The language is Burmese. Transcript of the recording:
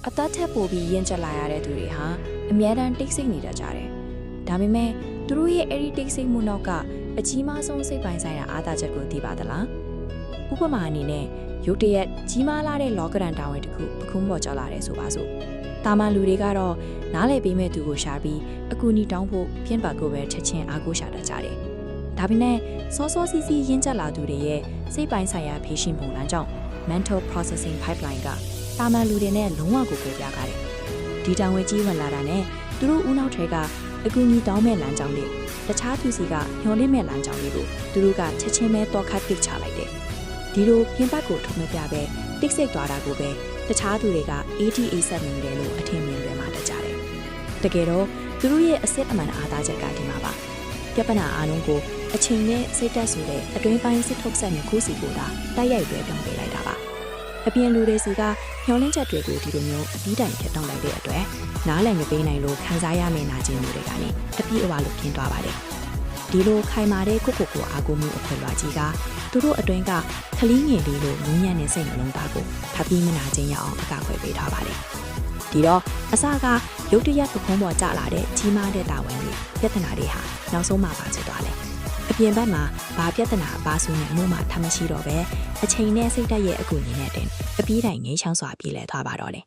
အသက်ထက်ပိုပြီးရင့်ကျက်လာရတဲ့သူတွေဟာအမြဲတမ်းတိတ်ဆိတ်နေတတ်ကြတယ်။ဒါပေမဲ့သူတို့ရဲ့အဲ့ဒီတိတ်ဆိတ်မှုနောက်ကအကြီးမားဆုံးစိတ်ပိုင်းဆိုင်ရာအားသာချက်ကိုသိပါသလား။ဥပမာအနေနဲ့ရုတ်တရက်ကြီးမားလာတဲ့လောကရန်တာဝန်တစ်ခုပခုံးပေါ်ကျော်လာတယ်ဆိုပါစို့။တာမန်လူတွေကတော့နားလည်ပေးမဲ့သူကိုရှာပြီးအကူအညီတောင်းဖို့ပြင်းပါကိုပဲချက်ချင်းအားကိုးရှာတတ်ကြတယ်။ဒါပေမဲ့စောစောစီးစီးရင့်ကျက်လာသူတွေရဲ့စိတ်ပိုင်းဆိုင်ရာဖြည့်ရှင်ပုံလမ်းကြောင့် mental processing pipeline ကတာမန်လူတွေနဲ့လုံးဝကိုပြပြကြတယ်။ဒီတောင်ဝဲကြီးဝင်လာတာနဲ့သူတို့ဦးနောက်ထဲကအကူအညီတောင်းမဲ့လမ်းကြောင်းတွေတခြားသူစီကညှော်လင့်မဲ့လမ်းကြောင်းတွေကိုသူတို့ကချက်ချင်းပဲတော့ခတ်ပိတ်ချလိုက်တယ်။ဒီလိုပြင်ပကိုထုံမပြပဲတိတ်ဆိတ်သွားတာကိုပဲတခြားသူတွေက ATA ဆက်နေတယ်လို့အထင်မြင်လွယ်မှာတတ်ကြတယ်။တကယ်တော့သူတို့ရဲ့အစစ်အမှန်အားသားချက်ကဒီမှာပါ။ပြဿနာအားလုံးကိုအချိန်နဲ့စိတ်တက်ဆိုတဲ့အတွင်းပိုင်းစစ်ထုတ်ဆက်နေခုစီကိုသာတိုက်ရိုက်ပဲပြောင်းပေးလိုက်တာပါ။အပြင်လူတွေစီကညှော်လင့်ချက်တွေကိုဒီလိုမျိုးအပြီးတိုင်ဖြတ်တောင်းလိုက်တဲ့အတွက်နားလည်မပေးနိုင်လို့ခံစားရမယ့်နာကျင်မှုတွေကနေအပြည့်အဝလို့ကျင်းသွားပါတယ်။ဒီလိုခိုင်မာတဲ့ကိုအာကိုမှုအခွင့်အရေးကြီးကသူတို့အတွင်းကခလီးငယ်လေးလိုငြင်းညံ့တဲ့စိတ်နှလုံးသားကိုထပ်ပြီးမနာခြင်းရအောင်အကာအကွယ်ပေးထားပါတယ်။ဒီတော့အစကရုတ်တရက်ပခုံးပေါ်ကျလာတဲ့ကြီးမားတဲ့တာဝန်တွေပြဿနာတွေဟာနောက်ဆုံးမှပါဖြစ်သွားတယ်။အပြင်ဘက်မှာဘာပြဿနာပါဆိုနေမှုမှထမရှိတော့ပဲအချိန်နဲ့စိတ်ဓာတ်ရဲ့အကူအညီနဲ့တင်အပြီးတိုင်ငိမ်းချောင်းစွာပြေးလဲသွားပါတော့တယ်